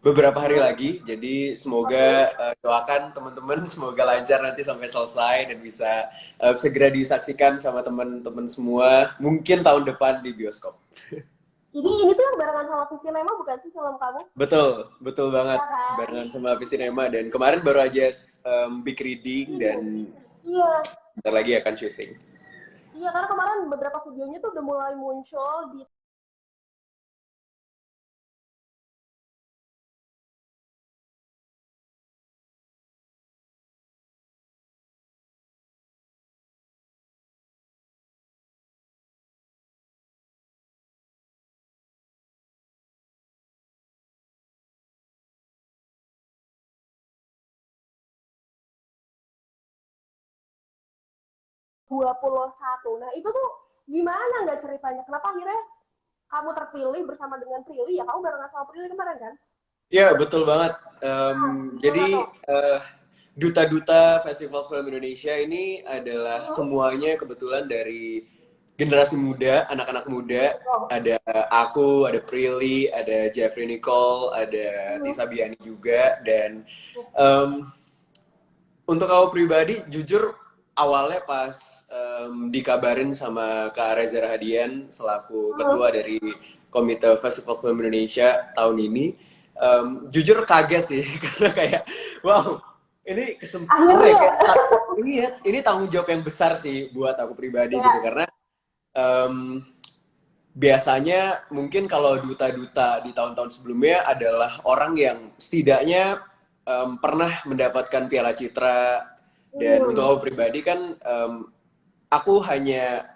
beberapa hari lagi. Jadi semoga doakan teman-teman semoga lancar nanti sampai selesai dan bisa segera disaksikan sama teman-teman semua. Mungkin tahun depan di bioskop. Jadi ini tuh yang barengan sama Visinema bukan sih film kamu? Betul, betul banget. Iya kan? Barengan sama Visinema dan kemarin baru aja big reading dan Iya, bentar lagi akan syuting. iya karena kemarin beberapa videonya tuh udah mulai muncul di 21. Nah itu tuh gimana nggak ceritanya? Kenapa akhirnya kamu terpilih bersama dengan Prilly ya? Kamu barengan sama Prilly kemarin kan? Ya, betul banget. Nah, gimana Jadi tuh? duta-duta Festival Film Indonesia ini adalah Hmm? semuanya kebetulan dari generasi muda, anak-anak muda. Betul. Ada aku, ada Prilly, ada Jeffrey Nicole, ada Hmm. Tisa Biani juga. Dan em, untuk aku pribadi, jujur awalnya pas dikabarin sama Kak Reza Rahadian selaku Hmm. ketua dari Komite Festival Film Indonesia tahun ini, jujur kaget sih karena kayak wow ini apa ya Akhirnya, kayak ini tanggung jawab yang besar sih buat aku pribadi gitu ya. karena em, biasanya mungkin kalau duta-duta di tahun-tahun sebelumnya adalah orang yang setidaknya pernah mendapatkan Piala Citra dan untuk Hmm. aku pribadi kan aku hanya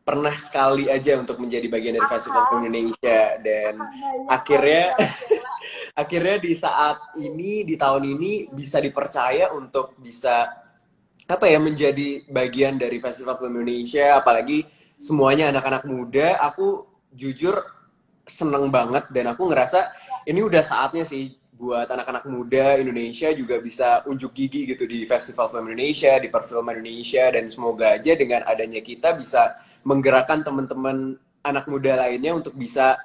pernah sekali aja untuk menjadi bagian dari Festival Akan, Film Indonesia dan akan banyak lagi akhirnya piala-piala. akhirnya di saat ini di tahun ini bisa dipercaya untuk bisa apa ya menjadi bagian dari Festival Film Indonesia apalagi semuanya anak-anak muda aku jujur seneng banget dan aku ngerasa ini udah saatnya sih buat anak-anak muda Indonesia juga bisa unjuk gigi gitu di Festival Film Indonesia, di Perfilman Indonesia dan semoga aja dengan adanya kita bisa menggerakkan teman-teman anak muda lainnya untuk bisa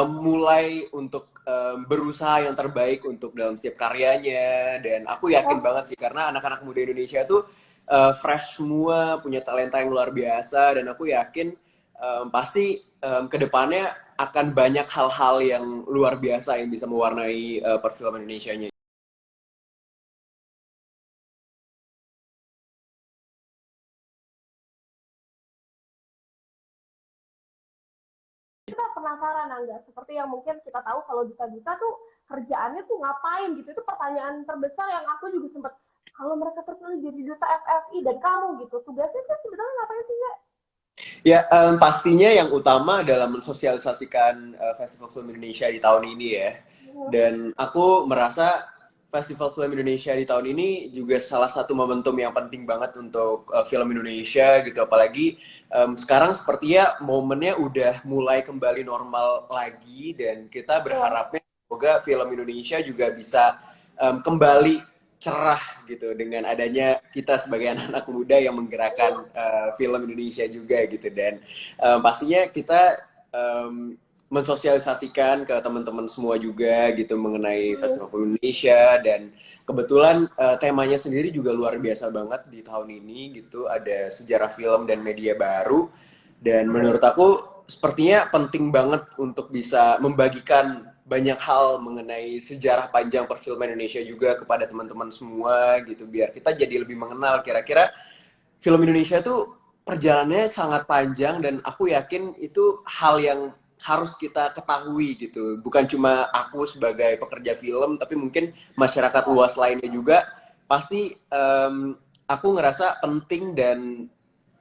mulai untuk berusaha yang terbaik untuk dalam setiap karyanya dan aku yakin Oh, banget sih karena anak-anak muda Indonesia tuh fresh semua, punya talenta yang luar biasa dan aku yakin pasti kedepannya akan banyak hal-hal yang luar biasa yang bisa mewarnai perfilman Indonesia-nya. kita penasaran Angga, seperti yang mungkin kita tahu kalau duta-duta tuh kerjaannya tuh ngapain gitu. Itu pertanyaan terbesar yang aku juga sempat kalau mereka terpilih jadi duta FFI dan kamu gitu, tugasnya tuh sebenarnya ngapain sih ya? Ya, pastinya yang utama adalah mensosialisasikan Festival Film Indonesia di tahun ini ya. Hmm. Dan aku merasa Festival Film Indonesia di tahun ini juga salah satu momentum yang penting banget untuk film Indonesia gitu. Apalagi sekarang sepertinya momennya udah mulai kembali normal lagi dan kita Betul. berharapnya semoga film Indonesia juga bisa kembali cerah gitu dengan adanya kita sebagai anak-anak muda yang menggerakkan film Indonesia juga gitu dan pastinya kita um, mensosialisasikan ke teman-teman semua juga gitu mengenai Hmm. Festival Film Indonesia dan kebetulan temanya sendiri juga luar biasa banget di tahun ini gitu ada sejarah film dan media baru dan menurut aku sepertinya penting banget untuk bisa membagikan banyak hal mengenai sejarah panjang perfilman Indonesia juga kepada teman-teman semua gitu biar kita jadi lebih mengenal kira-kira film Indonesia tuh perjalanannya sangat panjang dan aku yakin itu hal yang harus kita ketahui gitu bukan cuma aku sebagai pekerja film tapi mungkin masyarakat luas lainnya juga pasti aku ngerasa penting dan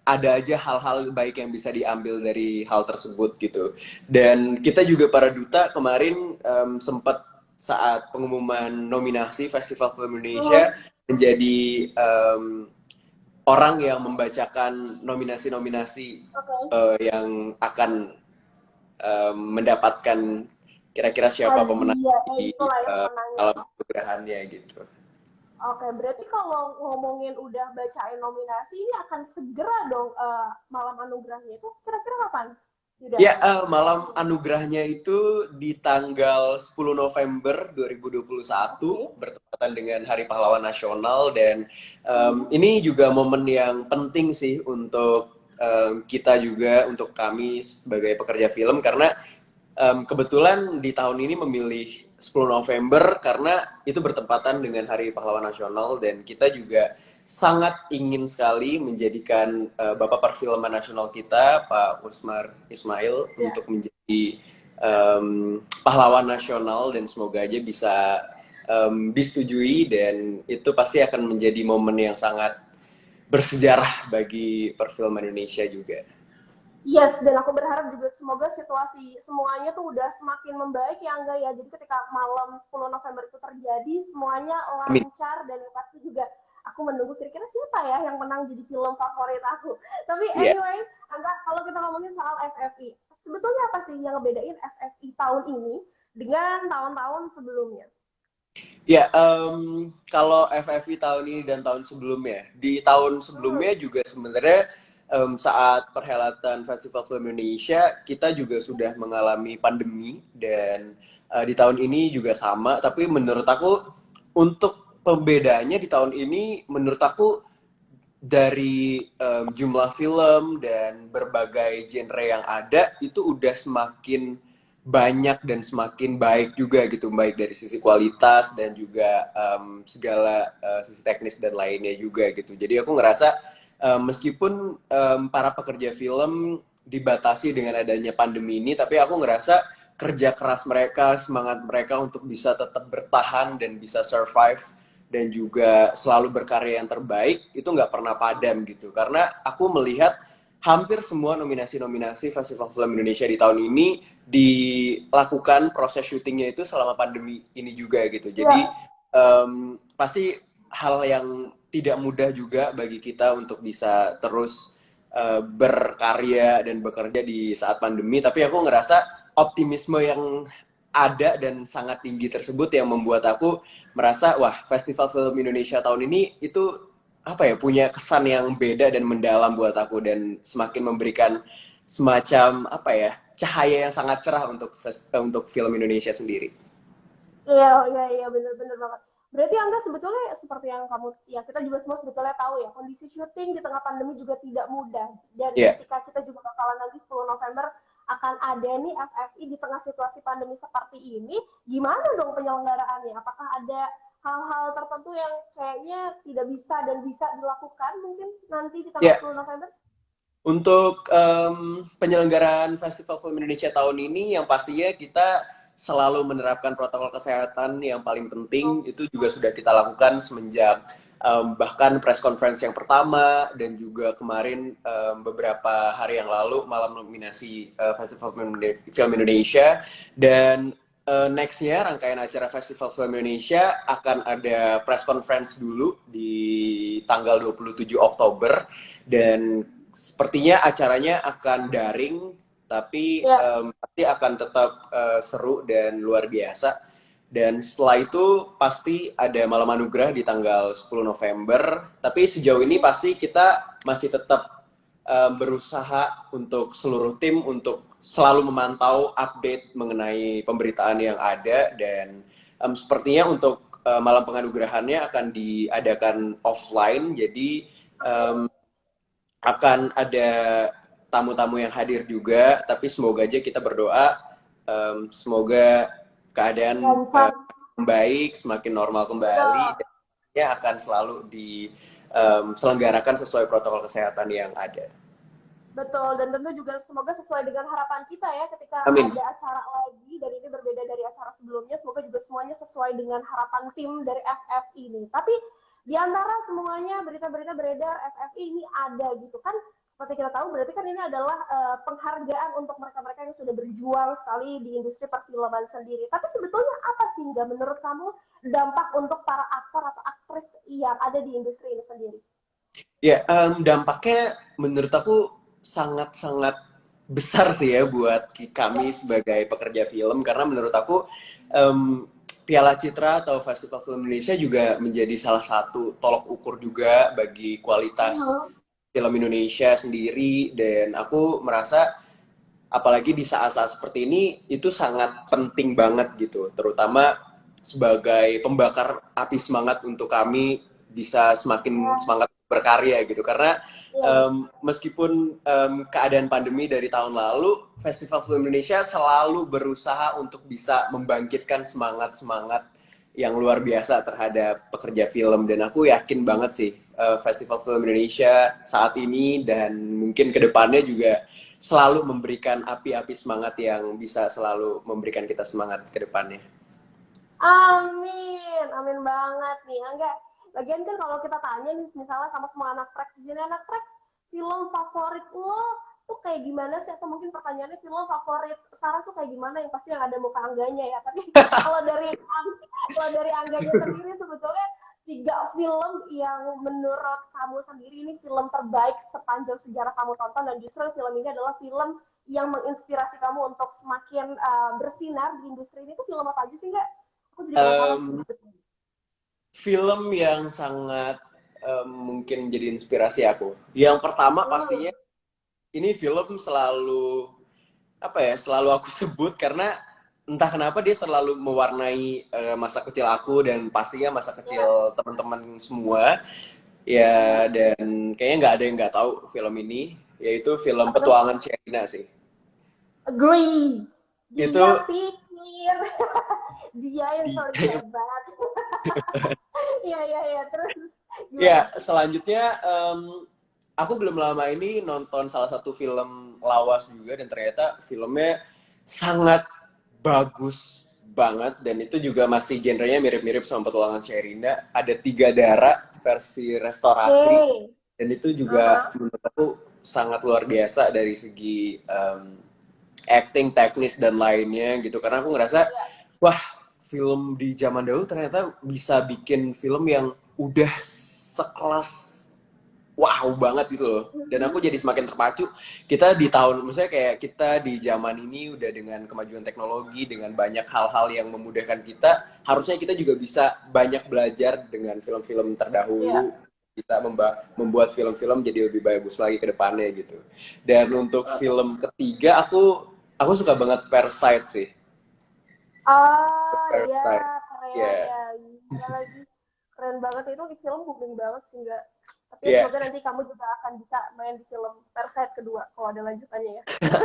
ada aja hal-hal baik yang bisa diambil dari hal tersebut gitu. Dan kita juga para duta kemarin sempat saat pengumuman nominasi Festival Film Hmm. Indonesia menjadi orang yang membacakan nominasi-nominasi Oke. yang akan mendapatkan kira-kira siapa pemenang Hadiah, di itulah ya pemenangnya. alam perahannya gitu. Oke, berarti kalau ngomongin udah bacain nominasi, ini akan segera dong malam anugerahnya itu kira-kira kapan? Yuda? Ya, malam anugerahnya itu di tanggal 10 November 2021 Oke. bertepatan dengan Hari Pahlawan Nasional dan Mhm. ini juga momen yang penting sih untuk kita juga untuk kami sebagai pekerja film karena kebetulan di tahun ini memilih 10 November karena itu bertepatan dengan Hari Pahlawan Nasional dan kita juga sangat ingin sekali menjadikan Bapak Perfilman Nasional kita, Pak Usmar Ismail, Ya. untuk menjadi pahlawan nasional dan semoga aja bisa disetujui dan itu pasti akan menjadi momen yang sangat bersejarah bagi perfilman Indonesia juga. Yes, dan aku berharap juga semoga situasi semuanya tuh udah semakin membaik ya enggak ya. Jadi ketika malam 10 November itu terjadi, semuanya Amin. lancar dan pasti juga aku menunggu kira-kira siapa ya yang menang jadi film favorit aku. Tapi Ya. anyway, enggak kalau kita ngomongin soal FFI, sebetulnya apa sih yang ngebedain FFI tahun ini dengan tahun-tahun sebelumnya? Ya, kalau FFI tahun ini dan tahun sebelumnya, di tahun Hmm, sebelumnya juga sebenarnya saat perhelatan Festival Film Indonesia kita juga sudah mengalami pandemi dan di tahun ini juga sama. Tapi menurut aku untuk pembedaannya di tahun ini, menurut aku dari jumlah film dan berbagai genre yang ada itu udah semakin banyak dan semakin baik juga gitu, baik dari sisi kualitas dan juga segala sisi teknis dan lainnya juga gitu. Jadi aku ngerasa meskipun para pekerja film dibatasi dengan adanya pandemi ini, tapi aku ngerasa kerja keras mereka, semangat mereka untuk bisa tetap bertahan dan bisa survive dan juga selalu berkarya yang terbaik itu nggak pernah padam gitu karena aku melihat hampir semua nominasi-nominasi Festival Film Indonesia di tahun ini dilakukan proses syutingnya itu selama pandemi ini juga gitu jadi ya, pasti hal yang tidak mudah juga bagi kita untuk bisa terus berkarya dan bekerja di saat pandemi tapi aku ngerasa optimisme yang ada dan sangat tinggi tersebut yang membuat aku merasa wah Festival Film Indonesia tahun ini itu apa ya punya kesan yang beda dan mendalam buat aku dan semakin memberikan semacam apa ya cahaya yang sangat cerah untuk film Indonesia sendiri. iya, iya, iya, bener-bener banget. Berarti Angga sebetulnya seperti yang kamu, ya kita juga semua sebetulnya tahu ya, kondisi syuting di tengah pandemi juga tidak mudah. Dan Ya, ketika kita juga bakalan nanti 10 November akan ada nih FFI di tengah situasi pandemi seperti ini, gimana dong penyelenggaraannya? Apakah ada hal-hal tertentu yang kayaknya tidak bisa dan bisa dilakukan mungkin nanti di tanggal ya. 10 November? Untuk penyelenggaraan Festival Film Indonesia tahun ini, yang pastinya kita selalu menerapkan protokol kesehatan yang paling penting. Itu juga sudah kita lakukan semenjak bahkan press conference yang pertama dan juga kemarin beberapa hari yang lalu malam nominasi Festival Film Indonesia. Dan nextnya rangkaian acara Festival Film Indonesia akan ada press conference dulu di tanggal 27 Oktober dan sepertinya acaranya akan daring, tapi Ya, pasti akan tetap seru dan luar biasa. Dan setelah itu pasti ada malam anugerah di tanggal 10 November. Tapi sejauh ini pasti kita masih tetap berusaha untuk seluruh tim untuk selalu memantau update mengenai pemberitaan yang ada dan sepertinya untuk malam penganugerahannya akan diadakan offline. Jadi akan ada tamu-tamu yang hadir juga, tapi semoga aja kita berdoa semoga keadaan lancar. membaik, semakin normal kembali, Betul. dan ya akan selalu diselenggarakan sesuai protokol kesehatan yang ada. Betul, dan tentu juga semoga sesuai dengan harapan kita ya ketika Amin. ada acara lagi dan ini berbeda dari acara sebelumnya, semoga juga semuanya sesuai dengan harapan tim dari FF ini. Tapi di antara semuanya berita-berita beredar FFI ini ada gitu kan, seperti kita tahu berarti kan ini adalah penghargaan untuk mereka-mereka yang sudah berjuang sekali di industri perfilman sendiri. Tapi sebetulnya apa sih nggak menurut kamu dampak untuk para aktor atau aktris yang ada di industri ini sendiri? Ya, dampaknya menurut aku sangat-sangat besar sih ya buat Ya, kami sebagai pekerja film karena menurut aku Piala Citra atau Festival Film Indonesia juga menjadi salah satu tolok ukur juga bagi kualitas mhm, film Indonesia sendiri dan aku merasa apalagi di saat-saat seperti ini itu sangat penting banget gitu, terutama sebagai pembakar api semangat untuk kami bisa semakin Ya, semangat berkarya gitu. Karena ya. meskipun keadaan pandemi dari tahun lalu, Festival Film Indonesia selalu berusaha untuk bisa membangkitkan semangat-semangat yang luar biasa terhadap pekerja film, dan aku yakin banget sih Festival Film Indonesia saat ini dan mungkin kedepannya juga selalu memberikan api-api semangat yang bisa selalu memberikan kita semangat ke depannya. Amin, amin banget nih. Enggak, lagian kan kalau kita tanya nih, misalnya sama semua anak trek di sini, anak trek, film favorit lo tuh kayak gimana sih? Atau mungkin pertanyaannya film favorit Sarah tuh kayak gimana? Yang pasti yang ada muka Angganya ya. Tapi kalau dari Angganya sendiri sebetulnya tiga film yang menurut kamu sendiri ini film terbaik sepanjang sejarah kamu tonton, dan justru film ini adalah film yang menginspirasi kamu untuk semakin bersinar di industri ini, tuh film apa aja sih, enggak? Aku jadi penasaran sih Um, sebetulnya. Film yang sangat mungkin jadi inspirasi aku. Yang pertama Hmm, pastinya ini film selalu apa ya, selalu aku sebut karena entah kenapa dia selalu mewarnai masa kecil aku dan pastinya masa ya. kecil teman-teman semua ya, dan kayaknya nggak ada yang nggak tahu film ini, yaitu film Apa tuh? Petualangan Sherina sih. Agree. Itu Dia pikir dia yang paling hebat. Iya, iya, iya. Terus gimana? ya, selanjutnya aku belum lama ini nonton salah satu film lawas juga, dan ternyata filmnya sangat bagus banget, dan itu juga masih genrenya mirip-mirip sama Petualangan Sherina. Ada Tiga Darah versi restorasi, Oke. dan itu juga Aha. menurut aku sangat luar biasa dari segi acting, teknis dan lainnya gitu. Karena aku ngerasa Ya. wah, film di zaman dahulu ternyata bisa bikin film yang udah sekelas wow banget gitu loh. Dan aku jadi semakin terpacu. Kita di tahun, misalnya kayak kita di zaman ini udah dengan kemajuan teknologi, dengan banyak hal-hal yang memudahkan kita, harusnya kita juga bisa banyak belajar dengan film-film Ya. terdahulu, bisa membuat film-film jadi lebih bagus lagi ke depannya gitu. Dan untuk film ketiga, aku suka banget Parasite sih. Ah, iya, Parasite. Korea Ya. ya. Gila lagi. Keren banget itu, di film booming banget sih, enggak. Tapi ya Ya. semoga nanti kamu juga akan bisa main di film Parasite kedua kalau ada lanjutannya ya.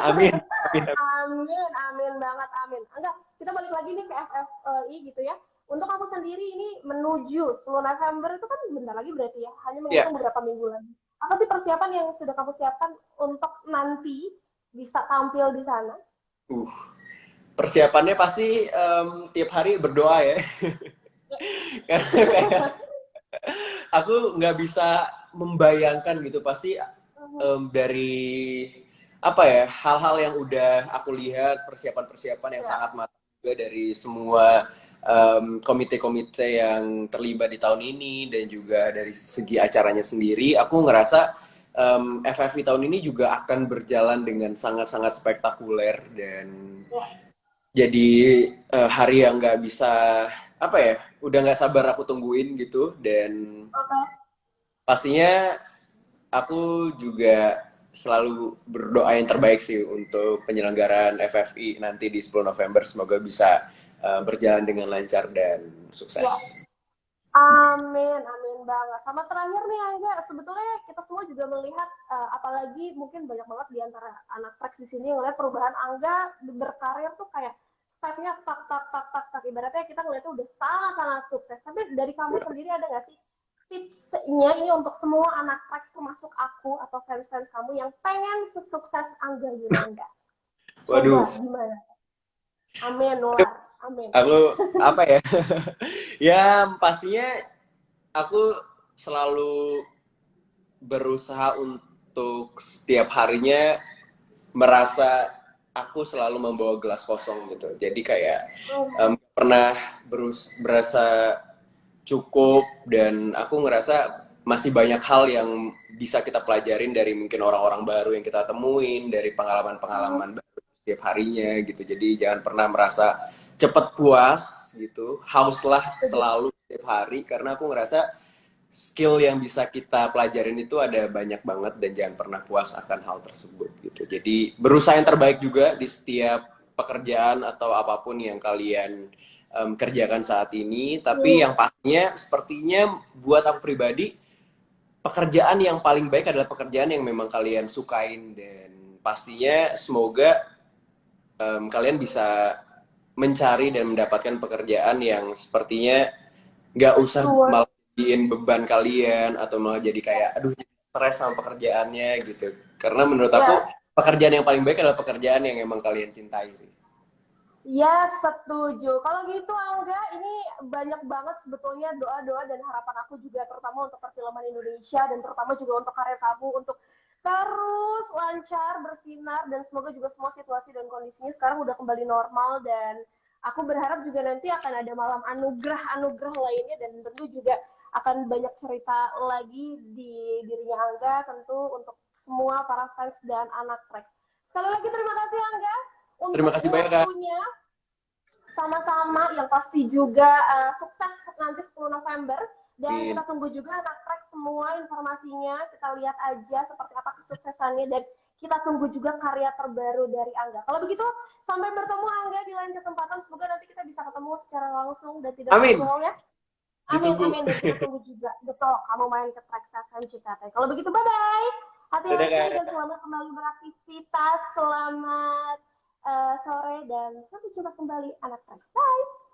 Amin. Amin. Amin, amin banget, amin. Enggak, kita balik lagi nih ke FFI gitu ya. Untuk aku sendiri ini menuju 10 November itu kan bentar lagi berarti ya, hanya Ya. menghitung beberapa minggu lagi. Apa sih persiapan yang sudah kamu siapkan untuk nanti bisa tampil di sana? Uh. Persiapannya pasti tiap hari berdoa ya. Karena kayak aku nggak bisa membayangkan gitu, pasti dari apa ya, hal-hal yang udah aku lihat, persiapan-persiapan yang Ya, sangat matang juga dari semua komite-komite yang terlibat di tahun ini, dan juga dari segi acaranya sendiri, aku ngerasa FFI tahun ini juga akan berjalan dengan sangat-sangat spektakuler, dan ya, jadi hari yang nggak bisa apa ya, udah nggak sabar aku tungguin gitu. Dan oke. pastinya aku juga selalu berdoa yang terbaik sih untuk penyelenggaraan FFI nanti di 10 November, semoga bisa berjalan dengan lancar dan Ya, sukses. amin, amin banget. Sama terakhir nih Angga, sebetulnya kita semua juga melihat, apalagi mungkin banyak banget di antara anak tracks di sini ngeliat perubahan Angga berkarir tuh kayak stepnya tak tak tak tak tak. Ibaratnya kita ngeliatnya udah sangat sangat sukses. Tapi dari kamu sendiri ada nggak sih tipsnya ini untuk semua anak tracks termasuk aku atau fans-fans kamu yang pengen sesukses Angga Yunanda? Waduh, Coba gimana? Amin, Nular. Amin. aku apa ya? Ya pastinya aku selalu berusaha untuk setiap harinya merasa aku selalu membawa gelas kosong gitu. Jadi kayak pernah berasa cukup, dan aku ngerasa masih banyak hal yang bisa kita pelajarin dari mungkin orang-orang baru yang kita temuin, dari pengalaman-pengalaman baru setiap harinya gitu. Jadi jangan pernah merasa cepet puas gitu, hauslah selalu setiap hari, karena aku ngerasa skill yang bisa kita pelajarin itu ada banyak banget dan jangan pernah puas akan hal tersebut gitu. Jadi berusaha yang terbaik juga di setiap pekerjaan atau apapun yang kalian kerjakan saat ini. Tapi yang pastinya sepertinya buat aku pribadi pekerjaan yang paling baik adalah pekerjaan yang memang kalian sukain dan pastinya semoga kalian bisa mencari dan mendapatkan pekerjaan yang sepertinya nggak usah Luar. malah jadiin beban kalian atau malah jadi kayak aduh jadi stres sama pekerjaannya gitu. Karena menurut aku Ya, pekerjaan yang paling baik adalah pekerjaan yang emang kalian cintai sih. ya, setuju. Kalau gitu, Angga, ini banyak banget sebetulnya doa-doa dan harapan aku juga, terutama untuk perfilman Indonesia dan terutama juga untuk karya kamu, untuk terus lancar, bersinar, dan semoga juga semua situasi dan kondisinya sekarang udah kembali normal, dan aku berharap juga nanti akan ada malam anugerah-anugerah lainnya, dan tentu juga akan banyak cerita lagi di dirinya Angga, tentu untuk semua para fans dan anak Trax. Sekali lagi terima kasih Angga Terima untuk kasih banyak Kak. waktunya, sama-sama yang pasti juga sukses nanti 10 November dan Amin. kita tunggu juga anak track semua informasinya, kita lihat aja seperti apa kesuksesannya dan kita tunggu juga karya terbaru dari Angga. Kalau begitu sampai bertemu Angga di lain kesempatan, semoga nanti kita bisa ketemu secara langsung dan tidak Amin. virtual ya. Amin, Ditunggu. amin, dan kita tunggu juga. Betul, kamu main ke track FM Cikate. Kalau begitu bye-bye. Dadah Hati-hati dan Kak. selamat kembali beraktivitas. Selamat sore dan sampai jumpa kembali anak track. Bye.